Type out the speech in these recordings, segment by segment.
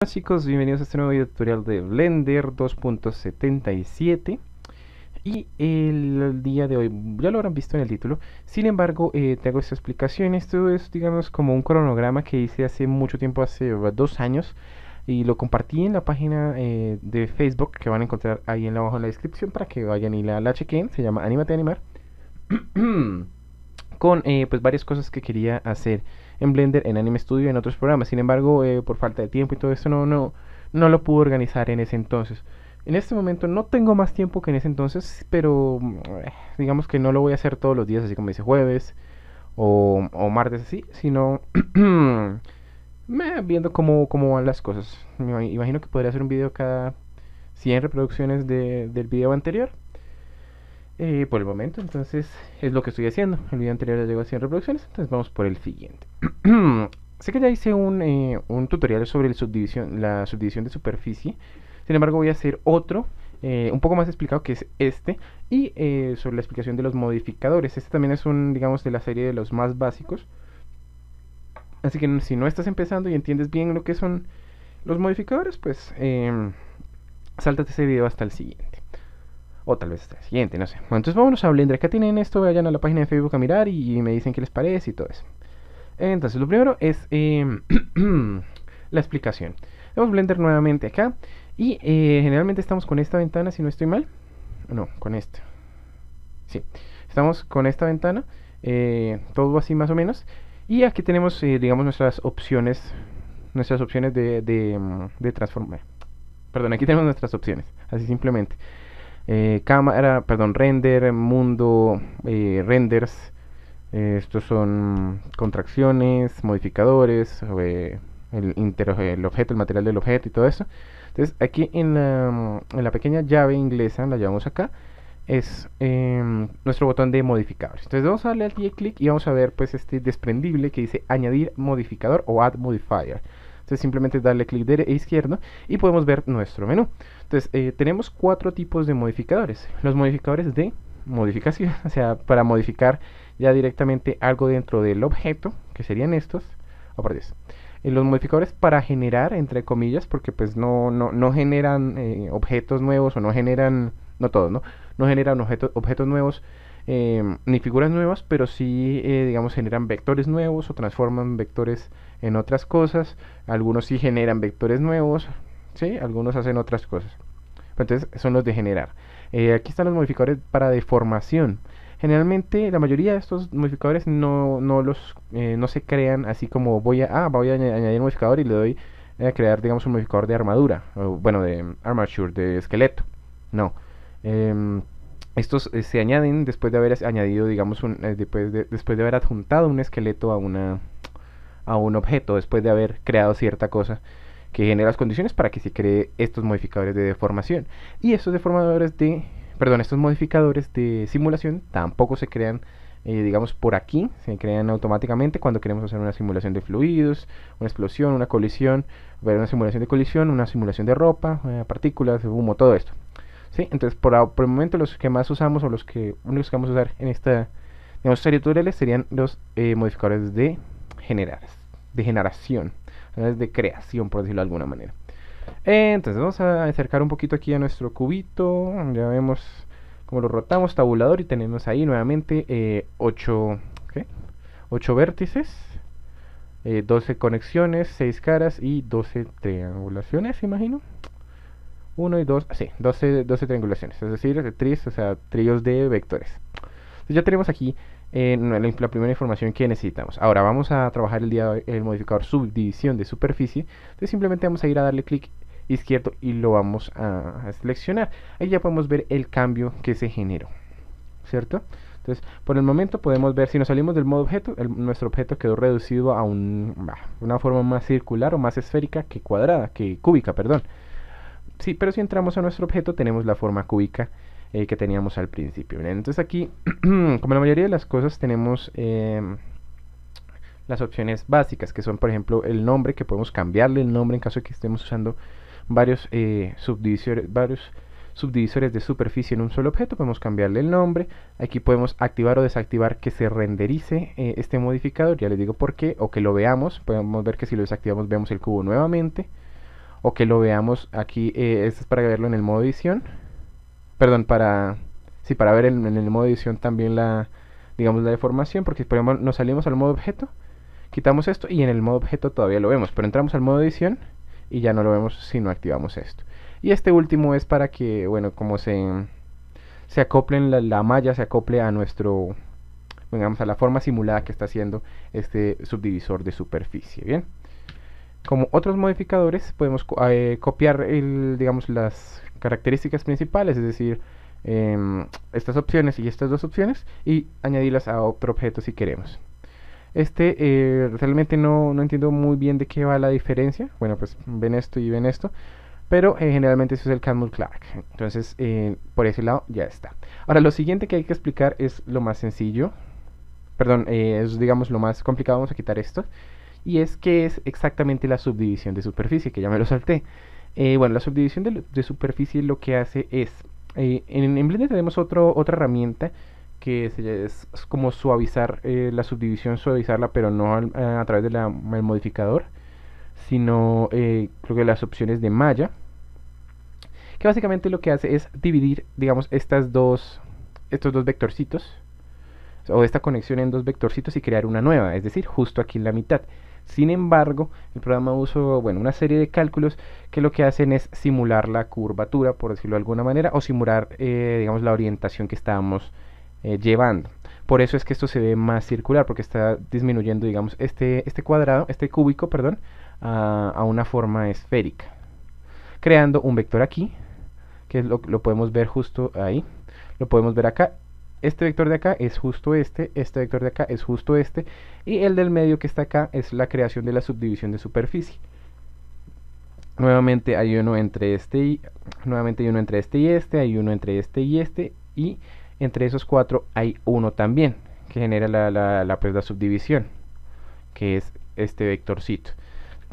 Hola chicos, bienvenidos a este nuevo video tutorial de Blender 2.77 y el día de hoy ya lo habrán visto en el título. Sin embargo, te hago esta explicación. Esto es, digamos, como un cronograma que hice hace mucho tiempo, hace 2 años, y lo compartí en la página de Facebook, que van a encontrar ahí en abajo en la descripción para que vayan y la chequen. Se llama Anímate a Animar. Con pues varias cosas que quería hacer en Blender, en Anime Studio y en otros programas. Sin embargo, por falta de tiempo y todo eso no lo pude organizar en ese entonces. En este momento no tengo más tiempo que en ese entonces, pero digamos que no lo voy a hacer todos los días, así como dice jueves o martes así, sino viendo cómo van las cosas. Me imagino que podría hacer un video cada 100 reproducciones del video anterior. Por el momento, entonces es lo que estoy haciendo. El video anterior ya llegó a 100 reproducciones, entonces vamos por el siguiente. Sé que ya hice un tutorial sobre la subdivisión de superficie. Sin embargo, voy a hacer otro un poco más explicado, que es este, y sobre la explicación de los modificadores. Este también es digamos, de la serie de los más básicos. Así que si no estás empezando y entiendes bien lo que son los modificadores, pues sáltate ese video hasta el siguiente. O tal vez hasta el siguiente, no sé. Bueno, entonces vámonos a Blender. Acá tienen esto, vayan a la página de Facebook a mirar y me dicen qué les parece y todo eso. Entonces, lo primero es la explicación. Tenemos Blender nuevamente acá. Y generalmente estamos con esta ventana, si no estoy mal. No, con esta. Sí, estamos con esta ventana. Todo así más o menos. Y aquí tenemos, digamos, nuestras opciones. Nuestras opciones de transformar. Perdón, aquí tenemos nuestras opciones. Así simplemente. Cámara, perdón, render, mundo, renders. Estos son contracciones, modificadores, el objeto, el material del objeto y todo eso. Entonces aquí en la pequeña llave inglesa, la llevamos acá, es nuestro botón de modificadores. Entonces vamos a darle aquí clic y vamos a ver pues este desprendible que dice añadir modificador o add modifier. Entonces simplemente darle clic izquierdo y podemos ver nuestro menú. Entonces tenemos 4 tipos de modificadores. Los modificadores de modificación, o sea, para modificar ya directamente algo dentro del objeto, que serían estos. Oh, por Dios. Los modificadores para generar, entre comillas, porque pues no generan objetos nuevos o no generan, no todos, no generan objetos nuevos ni figuras nuevas, pero sí, digamos, generan vectores nuevos o transforman vectores en otras cosas. Algunos sí generan vectores nuevos, ¿sí? Algunos hacen otras cosas. Entonces son los de generar. Aquí están los modificadores para deformación. Generalmente la mayoría de estos modificadores no se crean así como voy a añadir un modificador y le doy a crear, digamos, un modificador de armadura, o, bueno, de armature, de esqueleto. No. Estos se añaden después de haber añadido, digamos, después de haber adjuntado un esqueleto a un objeto, después de haber creado cierta cosa que genera las condiciones para que se cree estos modificadores de deformación. Y estos modificadores de simulación tampoco se crean, digamos, por aquí. Se crean automáticamente cuando queremos hacer una simulación de fluidos, una explosión, una colisión, una simulación de colisión, una simulación de ropa, partículas, de humo, todo esto. ¿Sí? Entonces, por el momento, los que más usamos o los únicos que vamos a usar en esta, digamos, serie de tutoriales serían los modificadores de generación, de creación, por decirlo de alguna manera. Entonces vamos a acercar un poquito aquí a nuestro cubito. Ya vemos cómo lo rotamos, tabulador, y tenemos ahí nuevamente 8 vértices, 12 conexiones, 6 caras y 12 triangulaciones, imagino. 1 y 2, sí, 12 triangulaciones, es decir, tríos de vectores. Entonces ya tenemos aquí la primera información que necesitamos. Ahora vamos a trabajar el modificador subdivisión de superficie. Entonces simplemente vamos a ir a darle clic izquierdo y lo vamos a seleccionar. Ahí ya podemos ver el cambio que se generó, ¿cierto? Entonces por el momento podemos ver, si nos salimos del modo objeto, nuestro objeto quedó reducido a una forma más circular o más esférica que cúbica, perdón. Sí, pero si entramos a nuestro objeto tenemos la forma cúbica que teníamos al principio. ¿Bien? Entonces aquí, como la mayoría de las cosas, tenemos las opciones básicas, que son, por ejemplo, el nombre, que podemos cambiarle el nombre en caso de que estemos usando varios subdivisores de superficie en un solo objeto. Podemos cambiarle el nombre. Aquí podemos activar o desactivar que se renderice este modificador. Ya les digo por qué, o que lo veamos. Podemos ver que si lo desactivamos vemos el cubo nuevamente. o que lo veamos aquí. Esto es para verlo en el modo edición, perdón, sí, para ver en el modo edición también digamos, la deformación, porque por ejemplo nos salimos al modo objeto, quitamos esto y en el modo objeto todavía lo vemos, pero entramos al modo edición y ya no lo vemos si no activamos esto. Y este último es para que, bueno, como se acoplen la malla, se acople a nuestro, digamos, a la forma simulada que está haciendo este subdivisor de superficie. Bien, como otros modificadores podemos copiar digamos, las características principales, es decir, estas opciones y estas dos opciones, y añadirlas a otro objeto si queremos. Realmente no entiendo muy bien de qué va la diferencia. Bueno, pues ven esto y ven esto, pero generalmente eso es el Catmull Clark. Entonces, por ese lado ya está. Ahora, lo siguiente que hay que explicar es lo más sencillo. Perdón, es, digamos, lo más complicado. Vamos a quitar esto. Y es que es exactamente la subdivisión de superficie, que ya me lo salté. Bueno, la subdivisión de superficie lo que hace es, en Blender tenemos otra herramienta que es como suavizar la subdivisión, suavizarla, pero no a través del modificador, sino creo que las opciones de malla, que básicamente lo que hace es dividir, digamos, estos dos vectorcitos, o esta conexión en dos vectorcitos y crear una nueva, es decir, justo aquí en la mitad. Sin embargo, el programa usa, bueno, una serie de cálculos que lo que hacen es simular la curvatura, por decirlo de alguna manera, o simular, digamos, la orientación que estábamos llevando. Por eso es que esto se ve más circular, porque está disminuyendo, digamos, este cuadrado, este cúbico, perdón, a una forma esférica, creando un vector aquí, que lo podemos ver justo ahí, lo podemos ver acá. Este vector de acá es justo este vector de acá es justo este, y el del medio que está acá es la creación de la subdivisión de superficie. Nuevamente hay uno entre este y nuevamente hay uno entre este y este, hay uno entre este y este, y entre esos cuatro hay uno también que genera pues, la subdivisión, que es este vectorcito.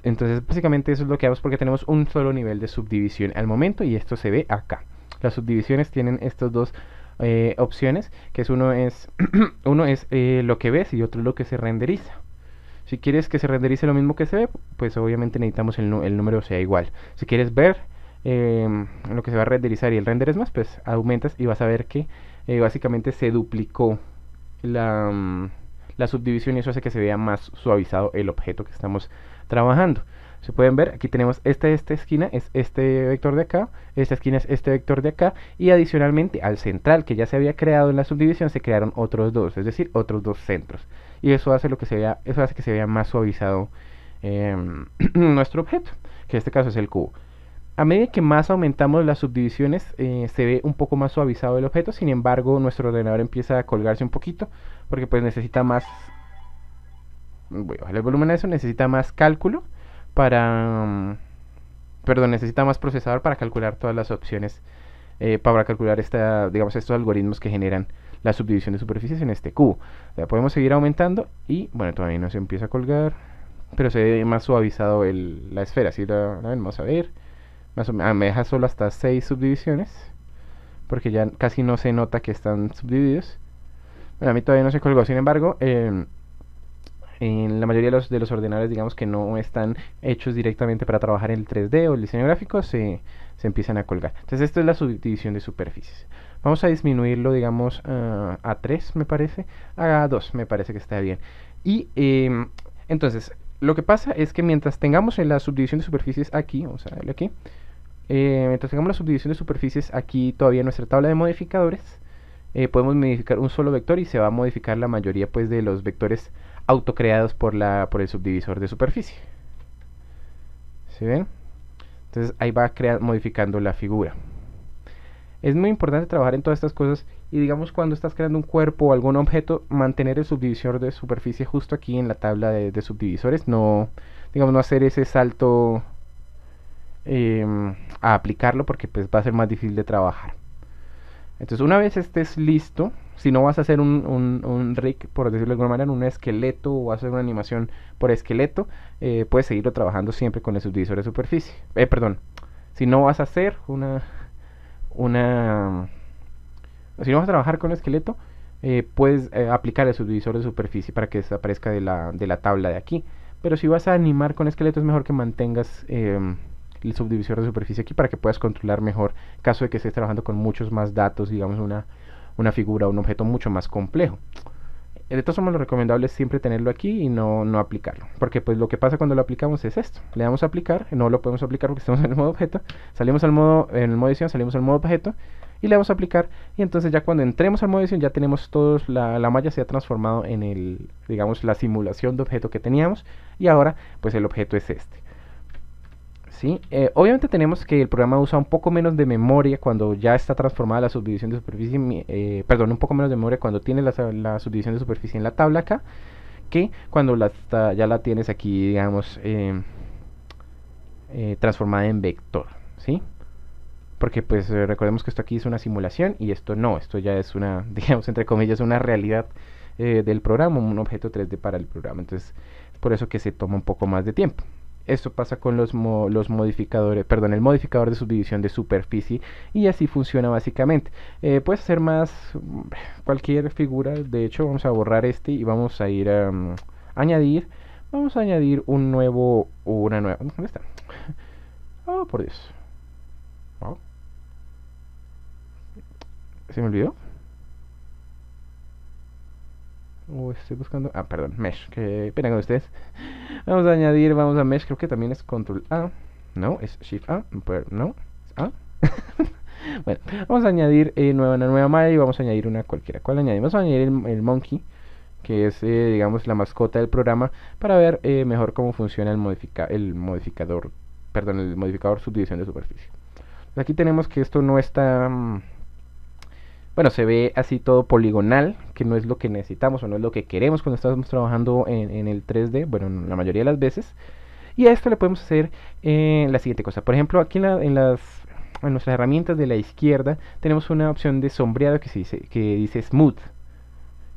Entonces básicamente eso es lo que hacemos, porque tenemos un solo nivel de subdivisión al momento, y esto se ve acá. Las subdivisiones tienen estos dos opciones, que es uno es lo que ves y otro lo que se renderiza. Si quieres que se renderice lo mismo que se ve, pues obviamente necesitamos el número sea igual. Si quieres ver lo que se va a renderizar y el render es más, pues aumentas y vas a ver que básicamente se duplicó la subdivisión, y eso hace que se vea más suavizado el objeto que estamos trabajando. Se pueden ver, aquí tenemos esta esquina es este vector de acá, esta esquina es este vector de acá, y adicionalmente al central que ya se había creado en la subdivisión se crearon otros dos, es decir, otros dos centros, y eso hace eso hace que se vea más suavizado nuestro objeto, que en este caso es el cubo. A medida que más aumentamos las subdivisiones, se ve un poco más suavizado el objeto. Sin embargo, nuestro ordenador empieza a colgarse un poquito, porque pues necesita más, voy a bajar el volumen a eso, necesita más cálculo para, perdón, necesita más procesador para calcular todas las opciones, para calcular digamos, estos algoritmos que generan la subdivisión de superficies en este cubo. O sea, podemos seguir aumentando y, bueno, todavía no se empieza a colgar, pero se ve más suavizado la esfera. ¿Sí la ven? Vamos a ver. Me deja solo hasta 6 subdivisiones, porque ya casi no se nota que están subdivididos. Bueno, a mí todavía no se colgó. Sin embargo, en la mayoría de los ordenadores, digamos, que no están hechos directamente para trabajar en el 3D o el diseño gráfico, se empiezan a colgar. Entonces esto es la subdivisión de superficies. Vamos a disminuirlo, digamos, a 3, me parece. A 2, me parece que está bien. Y entonces, lo que pasa es que mientras tengamos en la subdivisión de superficies aquí, vamos a darle aquí, mientras tengamos la subdivisión de superficies aquí todavía en nuestra tabla de modificadores, podemos modificar un solo vector y se va a modificar la mayoría, pues, de los vectores autocreados por el subdivisor de superficie. ¿Se ven? Entonces ahí va modificando la figura. Es muy importante trabajar en todas estas cosas, y digamos, cuando estás creando un cuerpo o algún objeto, mantener el subdivisor de superficie justo aquí en la tabla de subdivisores, no, digamos, no hacer ese salto a aplicarlo, porque pues va a ser más difícil de trabajar. Entonces, una vez estés listo, si no vas a hacer un rig, por decirlo de alguna manera, un esqueleto, o vas a hacer una animación por esqueleto, puedes seguirlo trabajando siempre con el subdivisor de superficie. Perdón, si no vas a hacer si no vas a trabajar con esqueleto, puedes aplicar el subdivisor de superficie para que desaparezca de la tabla de aquí. Pero si vas a animar con esqueleto, es mejor que mantengas el subdivisor de superficie aquí para que puedas controlar mejor en caso de que estés trabajando con muchos más datos, digamos una figura o un objeto mucho más complejo. De todos modos, lo recomendable es siempre tenerlo aquí y no aplicarlo, porque pues lo que pasa cuando lo aplicamos es esto: le damos a aplicar, no lo podemos aplicar porque estamos en el modo objeto, salimos al modo, en el modo edición, salimos al modo objeto y le damos a aplicar, y entonces ya cuando entremos al modo edición ya tenemos todos, la malla se ha transformado en el, digamos, la simulación de objeto que teníamos, y ahora pues el objeto es este. ¿Sí? Obviamente tenemos que el programa usa un poco menos de memoria cuando ya está transformada la subdivisión de superficie, perdón, un poco menos de memoria cuando tiene la subdivisión de superficie en la tabla acá, que cuando ya la tienes aquí, digamos, transformada en vector, ¿sí? Porque pues recordemos que esto aquí es una simulación y esto no, esto ya es una, digamos, entre comillas, una realidad del programa, un objeto 3D para el programa. Entonces, es por eso que se toma un poco más de tiempo. Esto pasa con los modificadores, perdón, el modificador de subdivisión de superficie, y así funciona básicamente. Puedes hacer más cualquier figura. De hecho, vamos a borrar este y vamos a ir a añadir. Vamos a añadir un nuevo, una nueva. ¿Dónde está? Oh, por Dios. Wow. ¿Se me olvidó? Estoy buscando. Ah, perdón, Mesh. Que pena con ustedes. Vamos a añadir, vamos a Mesh. Creo que también es Control A. No, es Shift A. No, es A. Bueno, vamos a añadir una nueva malla y vamos a añadir una cualquiera. ¿Cuál añadimos? Vamos a añadir el Monkey, que es, digamos, la mascota del programa, para ver mejor cómo funciona el modificador, perdón, el modificador subdivisión de superficie. Aquí tenemos que esto no está. Bueno, se ve así todo poligonal, que no es lo que necesitamos o no es lo que queremos cuando estamos trabajando en el 3D, bueno, la mayoría de las veces. Y a esto le podemos hacer la siguiente cosa. Por ejemplo, aquí en nuestras herramientas de la izquierda tenemos una opción de sombreado que dice Smooth.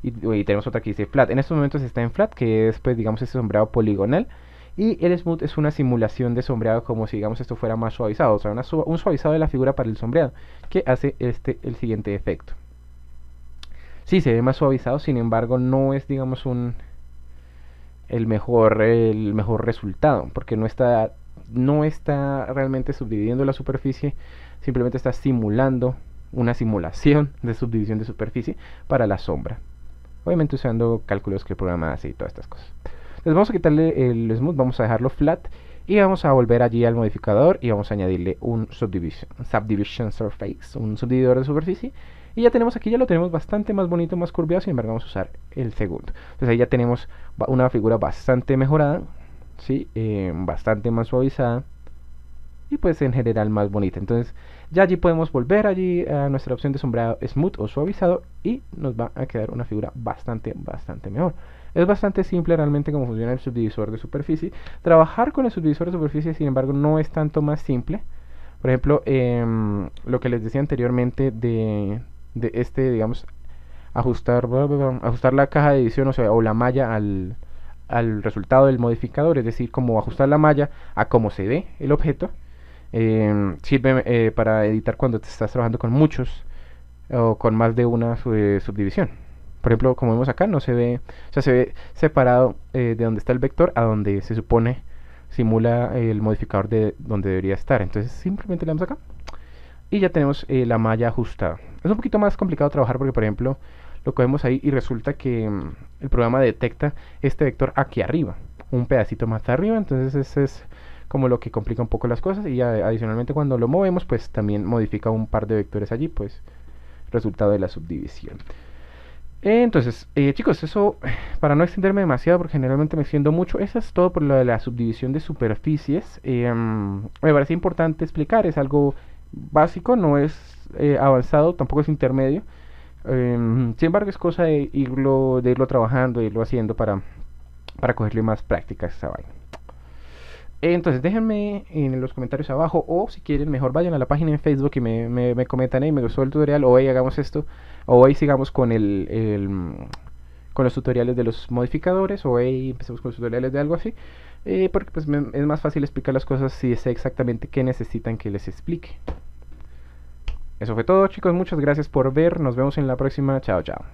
Y tenemos otra que dice Flat. En estos momentos está en Flat, que es, pues, digamos, ese sombreado poligonal. Y el Smooth es una simulación de sombreado, como si, digamos, esto fuera más suavizado. O sea, un suavizado de la figura para el sombreado, que hace el siguiente efecto. Sí, se ve más suavizado, sin embargo, no es, digamos, el mejor resultado, porque no está realmente subdividiendo la superficie, simplemente está simulando una simulación de subdivisión de superficie para la sombra. Obviamente usando cálculos que el programa hace y todas estas cosas. Entonces vamos a quitarle el Smooth, vamos a dejarlo Flat y vamos a volver allí al modificador y vamos a añadirle un Subdivision Surface, un subdividor de superficie. Y ya tenemos aquí, ya lo tenemos bastante más bonito, más curviado. Sin embargo, vamos a usar el segundo. Entonces ahí ya tenemos una figura bastante mejorada, ¿sí? Bastante más suavizada y pues en general más bonita. Entonces ya allí podemos volver allí a nuestra opción de sombreado Smooth o suavizado y nos va a quedar una figura bastante mejor. Es bastante simple realmente cómo funciona el subdivisor de superficie. Trabajar con el subdivisor de superficie, sin embargo, no es tanto más simple. Por ejemplo, lo que les decía anteriormente de digamos, ajustar la caja de edición, o la malla al resultado del modificador, es decir, como ajustar la malla a cómo se ve el objeto. Sirve para editar cuando te estás trabajando con muchos o con más de una subdivisión. Por ejemplo, como vemos acá, no se ve, o sea, se ve separado de donde está el vector a donde se supone simula el modificador de donde debería estar. Entonces simplemente le damos acá y ya tenemos la malla ajustada. Es un poquito más complicado trabajar porque, por ejemplo, lo cogemos ahí y resulta que el programa detecta este vector aquí arriba, un pedacito más arriba. Entonces ese es como lo que complica un poco las cosas, y adicionalmente cuando lo movemos pues también modifica un par de vectores allí, pues resultado de la subdivisión. Entonces, chicos, eso, para no extenderme demasiado, porque generalmente me extiendo mucho, eso es todo por lo de la subdivisión de superficies. Me parece importante explicar, es algo básico, no es avanzado, tampoco es intermedio. Sin embargo, es cosa de irlo trabajando, de irlo haciendo para cogerle más práctica a esta vaina. Entonces déjenme en los comentarios abajo, o si quieren mejor vayan a la página en Facebook y me comentan: hey, me gustó el tutorial, o hey, hagamos esto, o hey, sigamos con con los tutoriales de los modificadores, o hey, empecemos con los tutoriales de algo así, porque pues es más fácil explicar las cosas si sé exactamente qué necesitan que les explique. Eso fue todo, chicos, muchas gracias por ver, nos vemos en la próxima, chao chao.